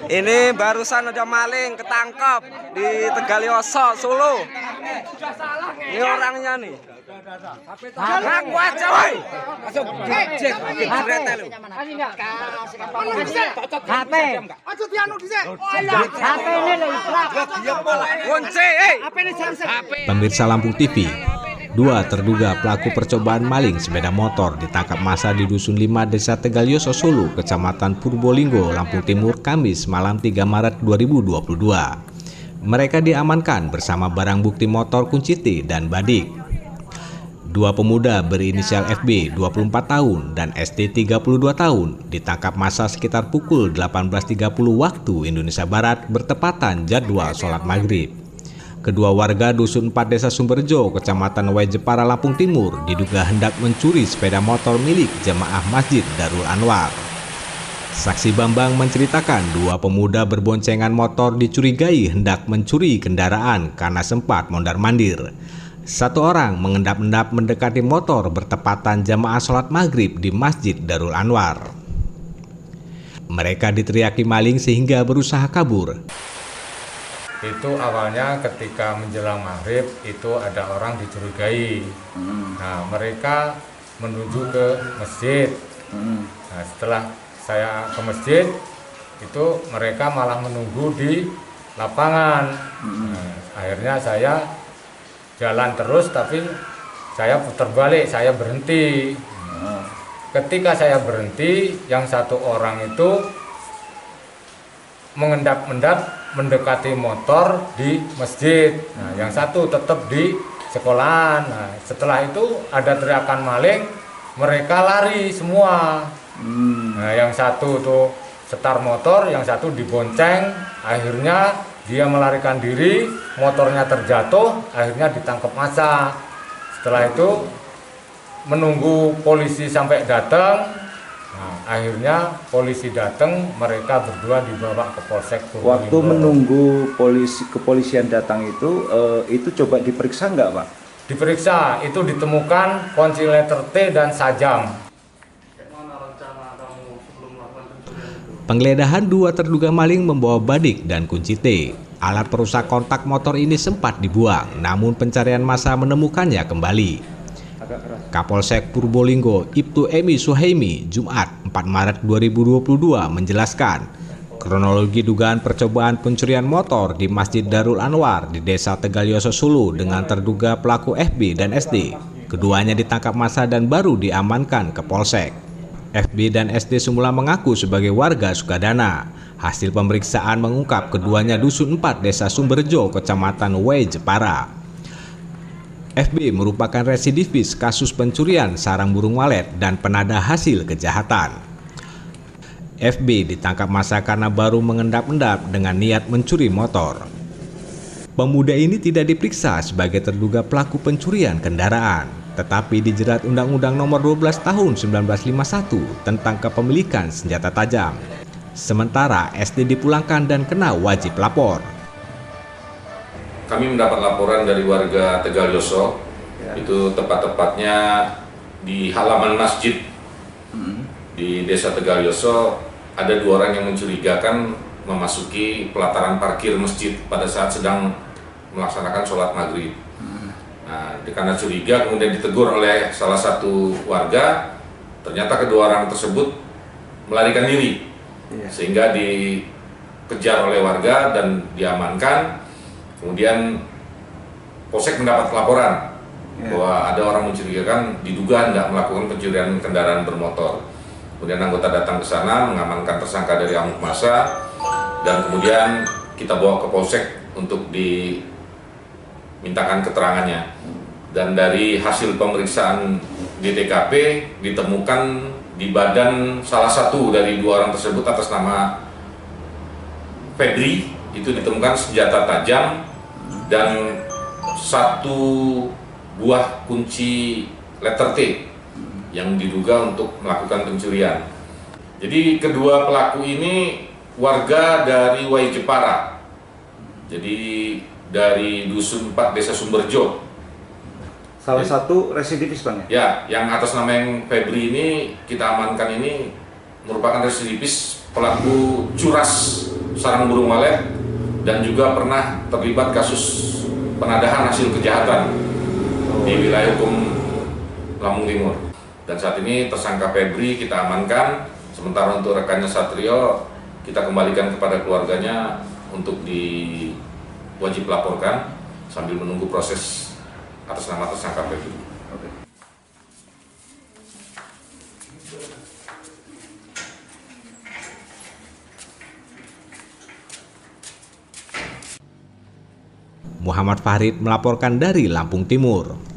Ini barusan ada maling ketangkep di Tegalioso, Solo. Ini orangnya nih. Ngaku aja, woi. Langsung dijek, dijeret lu. HP. Aduh dianu dhisik. HP ini lho ikraf. Kunci, Pemirsa Lampung TV, dua terduga pelaku percobaan maling sepeda motor ditangkap massa di Dusun 5 Desa Tegalioso, Solo, Kecamatan Purbolinggo, Lampung Timur, Kamis malam 3 Maret 2022. Mereka diamankan bersama barang bukti motor kunci T dan badik. Dua pemuda berinisial FB 24 tahun dan ST 32 tahun ditangkap massa sekitar pukul 18.30 waktu Indonesia Barat bertepatan jadwal sholat maghrib. Kedua warga Dusun 4 Desa Sumberjo, Kecamatan Way Jepara, Lampung Timur diduga hendak mencuri sepeda motor milik jemaah Masjid Darul Anwar. Saksi Bambang menceritakan dua pemuda berboncengan motor dicurigai hendak mencuri kendaraan karena sempat mondar-mandir. Satu orang mengendap-endap mendekati motor bertepatan jamaah sholat maghrib di Masjid Darul Anwar. Mereka diteriaki maling sehingga berusaha kabur. Itu awalnya ketika menjelang maghrib itu ada orang dicurigai. Nah, mereka menuju ke masjid. Nah, setelah saya ke masjid itu mereka malah menunggu di lapangan. Nah, akhirnya saya jalan terus, tapi saya putar balik, saya berhenti. Ketika saya berhenti, yang satu orang itu mengendap-endap mendekati motor di masjid. Nah, yang satu tetap di sekolahan. Nah, setelah itu ada teriakan maling, mereka lari semua. Nah, yang satu tuh setar motor, yang satu dibonceng. Akhirnya dia melarikan diri, motornya terjatuh, akhirnya ditangkap massa. Setelah itu menunggu polisi sampai datang. Nah, akhirnya polisi datang, mereka berdua dibawa ke Polsek Purbolinggo. Waktu menunggu kepolisian datang itu coba diperiksa nggak, Pak? Diperiksa, itu ditemukan kunci letter T dan sajam. Penggeledahan dua terduga maling membawa badik dan kunci T. Alat perusak kontak motor ini sempat dibuang, namun pencarian massa menemukannya kembali. Kapolsek Purbolinggo, Ibtu Emi Suhaimi, Jumat 4 Maret 2022 menjelaskan kronologi dugaan percobaan pencurian motor di Masjid Darul Anwar di Desa Tegalioso, Solo dengan terduga pelaku FB dan SD. Keduanya ditangkap massa dan baru diamankan ke Polsek. FB dan SD semula mengaku sebagai warga Sukadana. Hasil pemeriksaan mengungkap keduanya Dusun 4 Desa Sumberjo, Kecamatan Way Jepara. FB merupakan residivis kasus pencurian sarang burung walet dan penada hasil kejahatan. FB ditangkap massa karena baru mengendap-endap dengan niat mencuri motor. Pemuda ini tidak diperiksa sebagai terduga pelaku pencurian kendaraan, tetapi dijerat Undang-Undang Nomor 12 Tahun 1951 tentang kepemilikan senjata tajam. Sementara SD dipulangkan dan kena wajib lapor. Kami mendapat laporan dari warga Tegalioso, itu tepat-tepatnya di halaman masjid di Desa Tegalioso. Ada dua orang yang mencurigakan memasuki pelataran parkir masjid pada saat sedang melaksanakan sholat maghrib. Nah, karena curiga kemudian ditegur oleh salah satu warga. Ternyata kedua orang tersebut melarikan diri, sehingga dikejar oleh warga dan diamankan. Kemudian Polsek mendapat laporan bahwa ada orang mencurigakan diduga hendak melakukan pencurian kendaraan bermotor. Kemudian anggota datang ke sana mengamankan tersangka dari amuk massa dan kemudian kita bawa ke Polsek untuk dimintakan keterangannya. Dan dari hasil pemeriksaan di TKP ditemukan di badan salah satu dari dua orang tersebut atas nama Febri itu ditemukan senjata tajam dan satu buah kunci letter T yang diduga untuk melakukan pencurian. Jadi kedua pelaku ini warga dari Way Jepara, jadi dari Dusun 4 Desa Sumberjo. Salah satu residivis, Bang, ya? Ya, yang atas nama yang Febri ini kita amankan ini merupakan residivis pelaku curas sarang burung walet dan juga pernah terlibat kasus penadahan hasil kejahatan di wilayah hukum Lampung Timur. Dan saat ini tersangka Febri kita amankan, sementara untuk rekannya Satrio kita kembalikan kepada keluarganya untuk diwajib laporkan sambil menunggu proses atas nama tersangka Febri. Muhammad Farid melaporkan dari Lampung Timur.